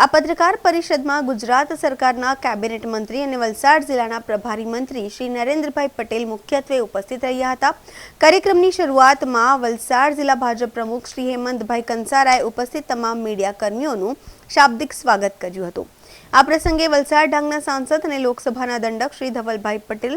આ પત્રકાર પરિષદમાં ગુજરાત સરકારના કેબિનેટ મંત્રી અને વલસાડ જિલ્લાના પ્રભારી મંત્રી શ્રી નરેન્દ્રભાઈ પટેલ મુખ્યત્વે ઉપસ્થિત રહ્યા હતા। કાર્યક્રમની શરૂઆતમાં વલસાડ જિલ્લા ભાજપ પ્રમુખ શ્રી હેમંતભાઈ કંસારાએ ઉપસ્થિત તમામ મીડિયા કર્મીઓનું શાબ્દિક સ્વાગત કર્યું હતું। આ પ્રસંગે વલસાડ ડાંગના સાંસદ અને લોકસભાના દંડક શ્રી ધવલભાઈ પટેલ,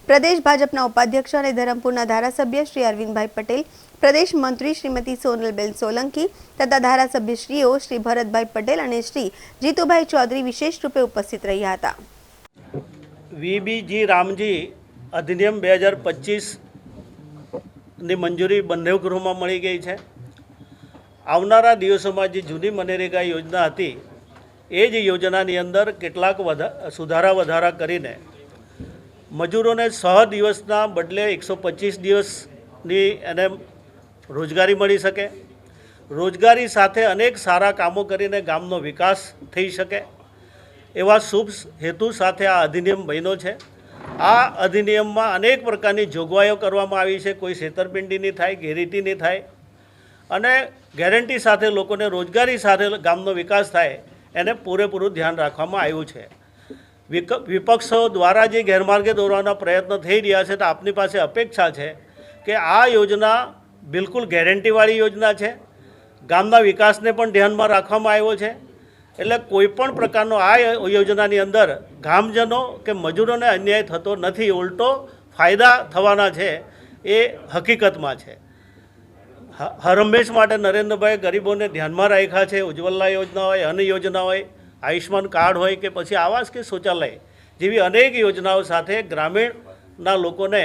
प्रदेश भाजपा उपाध्यक्ष और धरमपुर धारासभ्य श्री अरविंदभाई पटेल, प्रदेश मंत्री श्रीमती सोनलबेन सोलंकी तथा धारासभ्यश्रीओ श्री भरतभाई पटेल और श्री जीतुभाई चौधरी विशेष रूपे उपस्थित रह्या हता। वीबीजी रामजी अधिनियम 2025 ની મંજૂરી બંને ગૃહમાં મળી ગઈ છે। આવનારા દિવસોમાં જે જૂની મનરેગા યોજના હતી એ જ યોજનાની અંદર કેટલાક સુધારા વધારા કરીને મજૂરોને 100 દિવસના બદલે 125 દિવસની એને રોજગારી મળી શકે, રોજગારી સાથે અનેક સારા કામો કરીને ગામનો વિકાસ થઈ શકે એવા શુભ હેતુ સાથે આ અધિનિયમ બન્યો છે। આ અધિનિયમમાં અનેક પ્રકારની જોગવાઈઓ કરવામાં આવી છે। કોઈ છેતરપિંડી નહીં થાય, ગેરરીતિ નહીં થાય અને ગેરંટી સાથે લોકોને રોજગારી સાથે ગામનો વિકાસ થાય એને પૂરેપૂરું ધ્યાન રાખવામાં આવ્યું છે। વિપક્ષો દ્વારા જે ગેરમાર્ગે દોરવાના પ્રયત્નો થઈ રહ્યા છે, તો આપની પાસે અપેક્ષા છે કે આ યોજના બિલકુલ ગેરંટીવાળી યોજના છે, ગામના વિકાસને પણ ધ્યાનમાં રાખવામાં આવ્યો છે। એટલે કોઈપણ પ્રકારનો આ યોજનાની અંદર ગામજનો કે મજૂરોને અન્યાય થતો નથી, ઉલટો ફાયદા થવાના છે એ હકીકતમાં છે। હરહંમેશ માટે નરેન્દ્રભાઈ ગરીબોને ધ્યાનમાં રાખ્યા છે। ઉજ્જવલા યોજના હોય, અન્ન યોજના હોય, આયુષ્માન કાર્ડ હોય કે પછી આવાસ કે શૌચાલય જેવી અનેક યોજનાઓ સાથે ગ્રામીણના લોકોને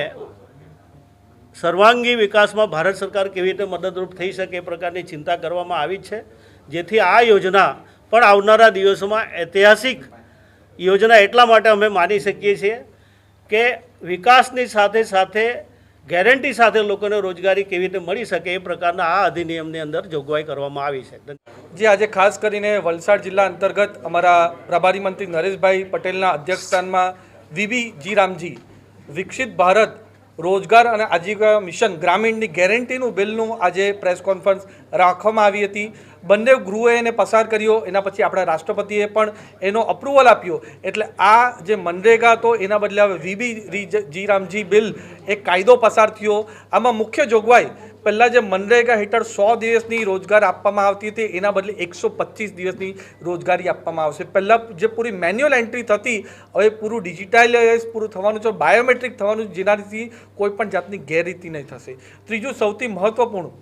સર્વાંગી વિકાસમાં ભારત સરકાર કેવી રીતે મદદરૂપ થઈ શકે એ પ્રકારની ચિંતા કરવામાં આવી છે, જેથી આ યોજના પણ આવનારા દિવસોમાં ઐતિહાસિક યોજના એટલા માટે અમે માની શકીએ છીએ કે વિકાસની સાથે સાથે ગેરંટી સાથે લોકોને રોજગારી કેવી રીતે મળી શકે એ પ્રકારના આ અધિનિયમની અંદર જોગવાઈ કરવામાં આવી છે। જે આજે ખાસ કરીને વલસાડ જિલ્લા અંતર્ગત અમારા પ્રભારી મંત્રી નરેશભાઈ પટેલના અધ્યક્ષસ્થાનમાં વીબીજી રામજી વિકસિત ભારત રોજગાર અને આજીવિકા મિશન ગ્રામીણની ગેરંટીનું બિલનું આજે પ્રેસ કોન્ફરન્સ રાખવામાં આવી હતી। બંને ગૃહોએ એને પસાર કર્યો, એના પછી આપણા રાષ્ટ્રપતિએ પણ એનો અપ્રુવલ આપ્યો। એટલે આ જે મનરેગા હતો એના બદલે હવે વીબીજી રામજી બિલ એક કાયદો પસાર થયો। આમાં મુખ્ય જોગવાઈ પહેલાં જે મનરેગા હેઠળ 100 દિવસની રોજગાર આપવામાં આવતી હતી એના બદલે 125 દિવસની રોજગારી આપવામાં આવશે। પહેલાં જે પૂરી મેન્યુઅલ એન્ટ્રી થતી હવે પૂરું ડિજિટાઇલાઇઝ પૂરું થવાનું છે, બાયોમેટ્રિક થવાનું, જેનાથી કોઈ પણ જાતની ગેરરીતિ નહીં થશે। ત્રીજું સૌથી મહત્ત્વપૂર્ણ,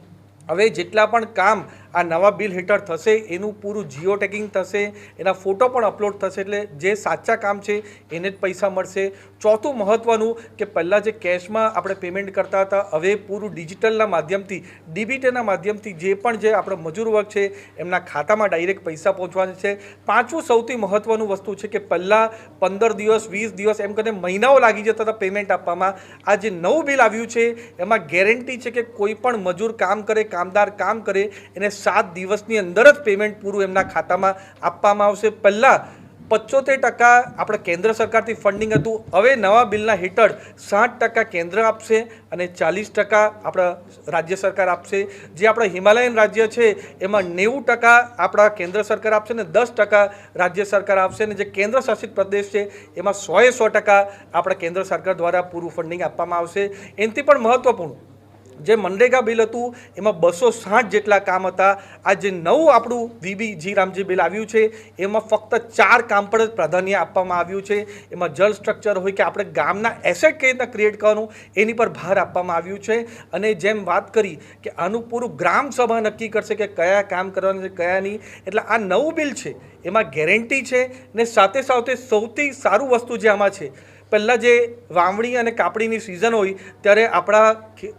હવે જેટલા પણ કામ આ નવા બિલ હેઠળ થશે એનું પૂરું જીઓ ટેગિંગ થશે, એના ફોટો પણ અપલોડ થશે, એટલે જે સાચા કામ છે એને જ પૈસા મળશે। ચોથું મહત્ત્વનું કે પહેલાં જે કેશમાં આપણે પેમેન્ટ કરતા હતા હવે પૂરું ડિજિટલના માધ્યમથી, ડીબીટીના માધ્યમથી જે પણ જે આપણો મજૂર વર્ગ છે એમના ખાતામાં ડાયરેક્ટ પૈસા પહોંચવાના છે। પાંચમું સૌથી મહત્ત્વનું વસ્તુ છે કે પહેલાં 15 દિવસ 20 દિવસ એમ કરીને મહિનાઓ લાગી જતા હતા પેમેન્ટ આપવામાં। આ જે નવું બિલ આવ્યું છે એમાં ગેરંટી છે કે કોઈ પણ મજૂર કામ કરે, કામદાર કામ કરે એને 7 દિવસની અંદર જ પેમેન્ટ પૂરું એમના ખાતામાં આપવામાં આવશે। પહેલાં 75% આપણે કેન્દ્ર સરકારથી ફંડિંગ હતું, હવે નવા બિલના હેઠળ 60% કેન્દ્ર આપશે અને 40% આપણા રાજ્ય સરકાર આપશે। જે આપણા હિમાલયન રાજ્ય છે એમાં 90% આપણા કેન્દ્ર સરકાર આપશે ને 10% રાજ્ય સરકાર આપશે, અને જે કેન્દ્ર શાસિત પ્રદેશ છે એમાં 100% આપણા કેન્દ્ર સરકાર દ્વારા પૂરું ફંડિંગ આપવામાં આવશે। એનાથી પણ મહત્ત્વપૂર્ણ, જે મનરેગા બિલ હતું એમાં 260 જેટલા કામ હતા। આ જે નવું આપણું વીબીજી રામજી બિલ આવ્યું છે એમાં ફક્ત 4 કામ પર જ પ્રાધાન્ય આપવામાં આવ્યું છે। એમાં જળ સ્ટ્રક્ચર હોય કે આપણે ગામના એસેટ કઈ રીતના ક્રિએટ કરવાનું એની પર ભાર આપવામાં આવ્યું છે। અને જેમ વાત કરી કે આનું પૂરું ગ્રામ સભા નક્કી કરશે કે કયા કામ કરવાના છે કયા નહીં। એટલે આ નવું બિલ છે એમાં ગેરંટી છે, ને સાથે સાથે સૌથી સારું વસ્તુ જે આમાં છે, પહેલાં જે વાવણી અને કાપણીની સિઝન હોય ત્યારે આપણા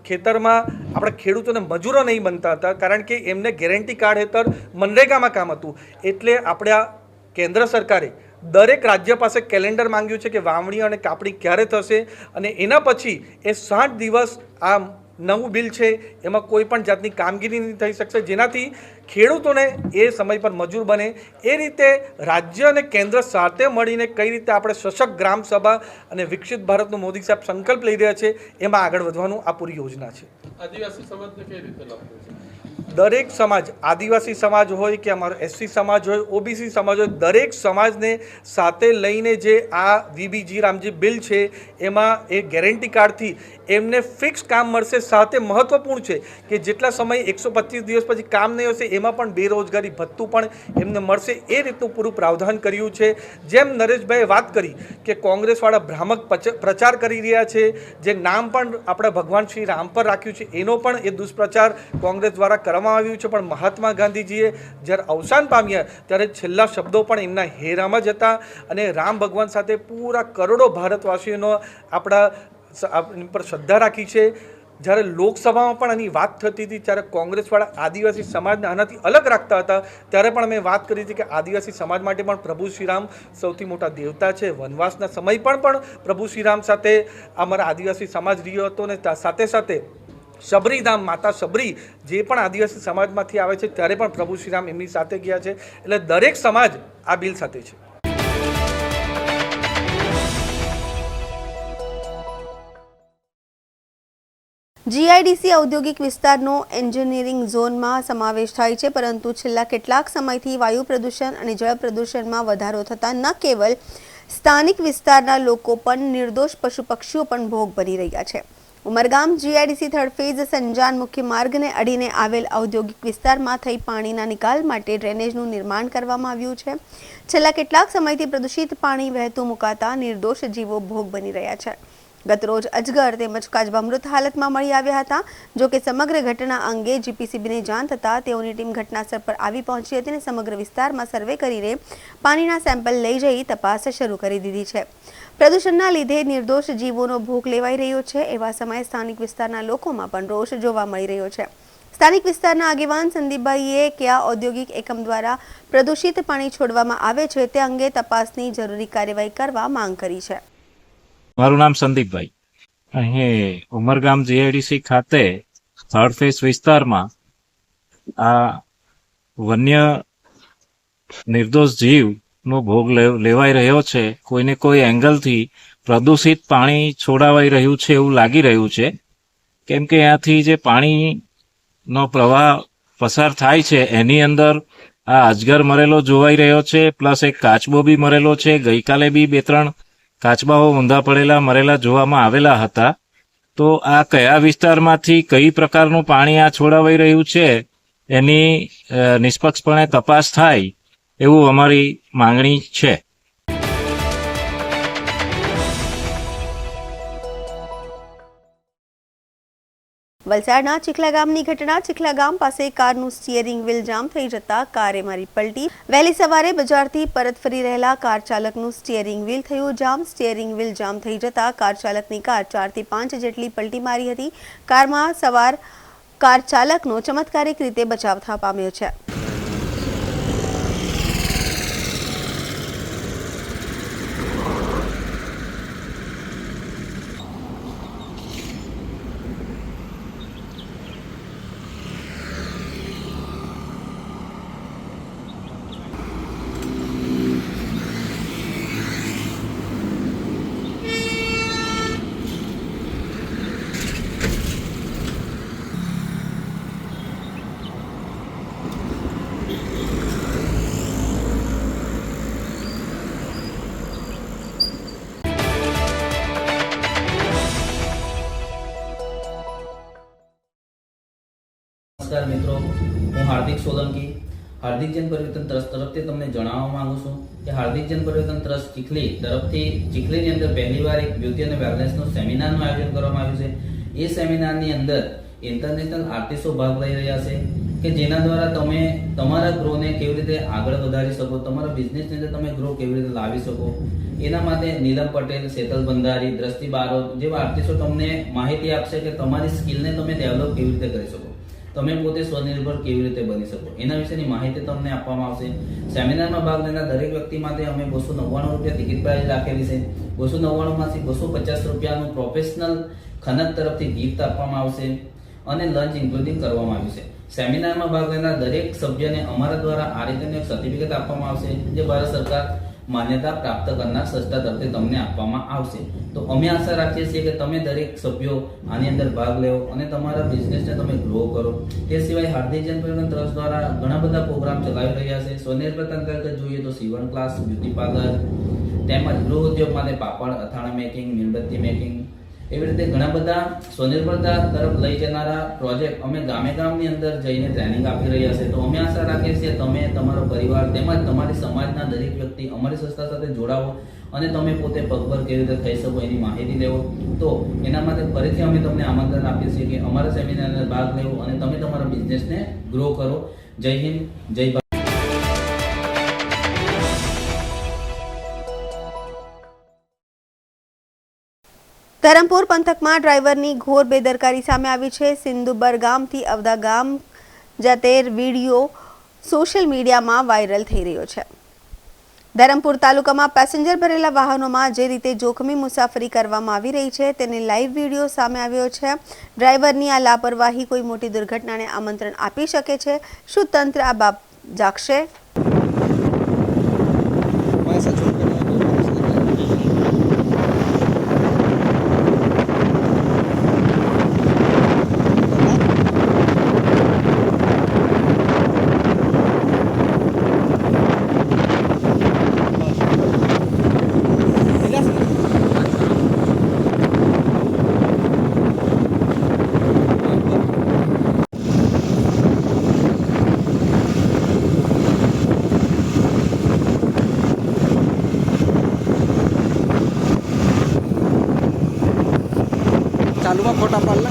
ખેતરમાં આપણા ખેડૂતોને મજૂરો નહીં બનતા હતા, કારણ કે એમને ગેરંટી કાર્ડ હેઠળ મનરેગામાં કામ હતું। એટલે આપણા કેન્દ્ર સરકારે દરેક રાજ્ય પાસે કેલેન્ડર માંગ્યું છે કે વાવણી અને કાપણી ક્યારે થશે, અને એના પછી એ 60 દિવસ આ નવું બિલ છે એમાં કોઈ પણ જાતની કામગીરી નહીં થઈ શકશે, જેનાથી ખેડૂતોને એ સમય પર મજૂર બને। એ રીતે રાજ્ય અને કેન્દ્ર સાથે મળીને કઈ રીતે આપણે સશક્ત ગ્રામ સભા અને વિકસિત ભારતનું મોદી સાહેબ સંકલ્પ લઈ રહ્યા છે એમાં આગળ વધવાનું આ પૂરી યોજના છે। આદિવાસી સમાજને કઈ રીતે લાભ થશે? દરેક સમાજ, આદિવાસી સમાજ હોય કે અમારો એસસી સમાજ હોય, ઓબીસી સમાજ હોય, દરેક સમાજને સાથે લઈને જે આ વીબીજી રામજી બિલ છે એમાં એ ગેરંટી કાર્ડથી એમને ફિક્સ કામ મળશે. સાથે મહત્ત્વપૂર્ણ છે કે જેટલા સમય 125 દિવસ પછી કામ નહીં હશે એમાં પણ બેરોજગારી ભથ્થું પણ એમને મળશે. એ રીતનું પૂરું પ્રાવધાન કર્યું છે. જેમ નરેશભાઈએ વાત કરી કે કોંગ્રેસવાળા ભ્રામક પ્રચાર કરી રહ્યા છે, જે નામ પણ આપણા ભગવાન શ્રી રામ પર રાખ્યું છે એનો પણ એ દુષ્પ્રચાર કોંગ્રેસ દ્વારા કરવામાં આવ્યું છે. પણ મહાત્મા ગાંધીજીએ જ્યારે અવસાન પામ્યા ત્યારે છેલ્લા શબ્દો પણ એમના હેરામાં જ હતા અને રામ ભગવાન સાથે પૂરા કરોડો ભારતવાસીઓનો આપણા પર શ્રદ્ધા રાખી છે. જ્યારે લોકસભામાં પણ આની વાત થતી હતી ત્યારે કોંગ્રેસવાળા આદિવાસી સમાજને આનાથી અલગ રાખતા હતા. ત્યારે પણ મેં વાત કરી હતી કે આદિવાસી સમાજ માટે પણ પ્રભુ શ્રીરામ સૌથી મોટા દેવતા છે. વનવાસના સમય પણ પ્રભુ શ્રીરામ સાથે અમારા આદિવાસી સમાજ રહ્યો હતો અને સાથે સાથે શબરીધામ માતા શબરી જે પણ આદિવાસી સમાજમાંથી આવે છે ત્યારે પણ પ્રભુ શ્રીરામ એમની સાથે ગયા છે. એટલે દરેક સમાજ આ બિલ સાથે છે. જીઆઈડીસી ઔદ્યોગિક વિસ્તારનો એન્જિનિયરિંગ ઝોનમાં સમાવેશ થાય છે, પરંતુ છેલ્લા કેટલાક સમયથી વાયુ પ્રદૂષણ અને જળ પ્રદૂષણમાં વધારો થતાં ન કેવલ સ્થાનિક વિસ્તારના લોકો પણ નિર્દોષ પશુ પક્ષીઓ પણ ભોગ બની રહ્યા છે. ઉમરગામ જીઆઈડીસી થર્ડ ફેઝ સંજાન મુખ્ય માર્ગને અડીને આવેલ ઔદ્યોગિક વિસ્તારમાં થઈ પાણીના નિકાલ માટે ડ્રેનેજનું નિર્માણ કરવામાં આવ્યું છે. છેલ્લા કેટલાક સમયથી પ્રદૂષિત પાણી વહેતું મુકાતા નિર્દોષ જીવો ભોગ બની રહ્યા છે. ગતરોજ અજગર તેમજ કાચબા મૃત હાલતમાં મળી આવ્યા હતા. જો કે સમગ્ર ઘટના અંગે જીપીસીબીને જાણ થતાં તેઓની ટીમ ઘટનાસ્થળ પર આવી પહોંચી હતી અને સમગ્ર વિસ્તારમાં સર્વે કરીને પાણીના સેમ્પલ લઈ જઈ તપાસ શરૂ કરી દીધી છે. પ્રદૂષણના લીધે નિર્દોષ જીવોનો ભોગ લેવાઈ રહ્યો છે. એવા સમયે સ્થાનિક વિસ્તારના લોકોમાં પણ રોષ જોવા મળી રહ્યો છે. સ્થાનિક વિસ્તારના આગેવાન સંદીપભાઈએ કયા ઔદ્યોગિક એકમ દ્વારા પ્રદૂષિત પાણી છોડવામાં આવે છે તે અંગે તપાસની જરૂરી કાર્યવાહી કરવા માંગ કરી છે. મારું નામ સંદીપભાઈ. અહીં ઉમરગામ જીઆઈડીસી ખાતે થર્ડ ફેઝ વિસ્તારમાં આ વન્ય નિર્દોષ જીવનો ભોગ લેવાઈ રહ્યો છે. કોઈને કોઈ એંગલથી પ્રદૂષિત પાણી છોડાવાઈ રહ્યું છે એવું લાગી રહ્યું છે. કેમ કે ત્યાંથી જે પાણીનો પ્રવાહ પસાર થાય છે એની અંદર આ અજગર મરેલો જોવાઈ રહ્યો છે, પ્લસ એક કાચબો બી મરેલો છે. ગઈકાલે બી 2-3 કાચબાઓ ઊંધા પડેલા મરેલા જોવામાં આવેલા હતા. તો આ કયા વિસ્તારમાંથી કઈ પ્રકારનું પાણી આ છોડાવાઈ રહ્યું છે એની નિષ્પક્ષપણે તપાસ થાય એવું અમારી માંગણી છે. વલસાડના ચીખલા ગામની ઘટના. ચીખલા ગામ પાસે કારનું સ્ટીયરિંગ વ્હીલ જામ થઈ જતા કારે મારી પલટી. વહેલી સવારે બજારથી પરત ફરી રહેલા કાર ચાલકનું સ્ટીયરિંગ વ્હીલ થયું જામ. સ્ટીયરિંગ વ્હીલ જામ થઈ જતા કાર ચાલકની કાર 4 થી 5 જેટલી પલટી મારી હતી. કારમાં સવાર કાર ચાલકનો ચમત્કારિક રીતે બચાવ થવા પામ્યો છે. નમસ્કાર મિત્રો, હું હાર્દિક સોલંકી હાર્દિક જન પરિવર્તન ટ્રસ્ટ તરફથી તમને જણાવવા માંગુ છું કે હાર્દિક જન પરિવર્તન ટ્રસ્ટ ચીખલી તરફથી ચીખલીની અંદર પહેલીવાર એક બ્યુટી અને વેલનેસનું સેમિનારનું આયોજન કરવામાં આવ્યું છે. એ સેમિનારની અંદર ઇન્ટરનેશનલ આર્ટિસ્ટો ભાગ લઈ રહ્યા છે કે જેના દ્વારા તમે તમારા ગ્રોને કેવી રીતે આગળ વધારી શકો, તમારા બિઝનેસની અંદર તમે ગ્રો કેવી રીતે લાવી શકો. એના માટે નીલમ પટેલ, શેતલ ભંડારી, દ્રષ્ટિ બારોટ જેવા આર્ટિસ્ટો તમને માહિતી આપશે કે તમારી સ્કિલને તમે ડેવલપ કેવી રીતે કરી શકો, તમે પોતે સ્વનિર્ભર કેવી રીતે બની શકો, એના વિશેની માહિતી તમને આપવામાં આવશે. સેમિનારમાં ભાગ લેનાર દરેક વ્યક્તિ માટે અમે 299 રૂપિયા ટિકિટ પ્રાઇસ રાખેલી છે. 299 માંથી 250 રૂપિયાનું પ્રોફેશનલ ખનક તરફથી ગિફ્ટ આપવામાં આવશે અને લંચ ઇન્ક્લુડિંગ કરવામાં આવ્યું છે. સેમિનારમાં ભાગ લેનાર દરેક સભ્યને અમારા દ્વારા આ રીતેનું એક સર્ટિફિકેટ આપવામાં આવશે જે ભારત સરકાર માન્યતા પ્રાપ્ત કરનાર સંસ્થા તરફથી તમને આપવામાં આવશે. તો અમે આશા રાખીએ છીએ કે તમે દરેક સભ્યો આની અંદર ભાગ લેવો અને તમારા બિઝનેસને તમે ગ્રો કરો. તે સિવાય હાર્દિક જૈન પરિવર્તન ટ્રસ્ટ દ્વારા ઘણા બધા પ્રોગ્રામ ચલાવી રહ્યા છે. સ્વનિર્ભરતા અંતર્ગત જોઈએ તો સીવણ ક્લાસ, બ્યુટી પાર્લર, તેમજ ગૃહ ઉદ્યોગ માટે પાપડ, અથાણા મેકિંગ, મીણબત્તી મેકિંગ, એવી રીતે ઘણા બધા સ્વનિર્ભરતા તરફ લઈ જનારા પ્રોજેક્ટ અમે ગામની અંદર જઈને ટ્રેનિંગ આપી રહ્યા છે. તો અમે આશા રાખીએ છીએ તમે, તમારો પરિવાર તેમજ તમારી સમાજના દરેક વ્યક્તિ અમારી સંસ્થા સાથે જોડાવો અને તમે પોતે પગભર કેવી રીતે થઈ શકો એની માહિતી લેવો. તો એના માટે ફરીથી અમે તમને આમંત્રણ આપીએ છીએ કે અમારા સેમિનારમાં ભાગ લેવો અને તમે તમારા બિઝનેસને ગ્રો કરો. જય હિન્દ, જય ભારત. ધરમપુર પંથકમાં ડ્રાઈવરની ઘોર બેદરકારી સામે આવી છે. સિંધુબર ગામથી અવધા ગામ જતેર વિડીયો સોશિયલ મીડિયામાં વાયરલ થઈ રહ્યો છે. ધરમપુર તાલુકામાં પેસેન્જર ભરેલા વાહનોમાં જે રીતે જોખમી મુસાફરી કરવામાં આવી રહી છે તેને લાઈવ વિડીયો સામે આવ્યો છે. ડ્રાઈવરની આ લાપરવાહી કોઈ મોટી દુર્ઘટનાને આમંત્રણ આપી શકે છે. શું તંત્ર આ બાબ જાગશે? चालूमा फोटा पाडला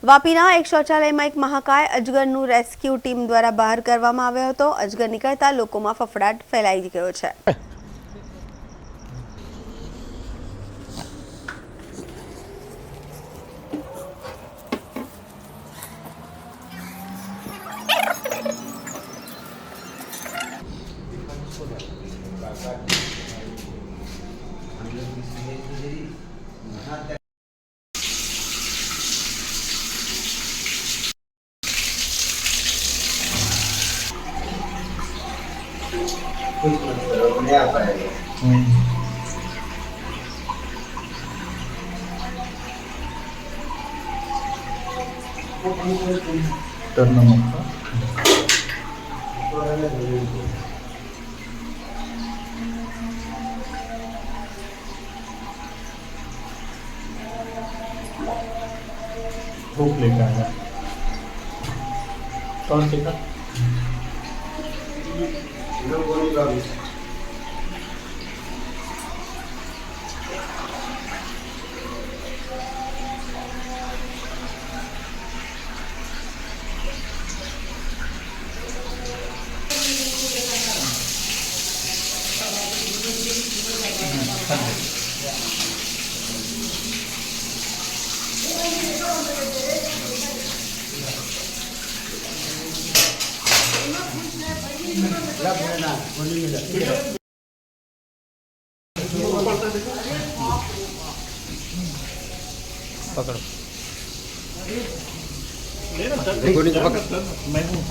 વાપીના એક શૌચાલયમાં એક મહાકાય અજગરનું રેસ્ક્યુ ટીમ દ્વારા બહાર કરવામાં આવ્યો હતો. અજગર નીકળતા લોકોમાં ફફડાટ ફેલાઈ ગયો છે. भूख लेकर आया कौन सी का पकड़ो मैं हूँ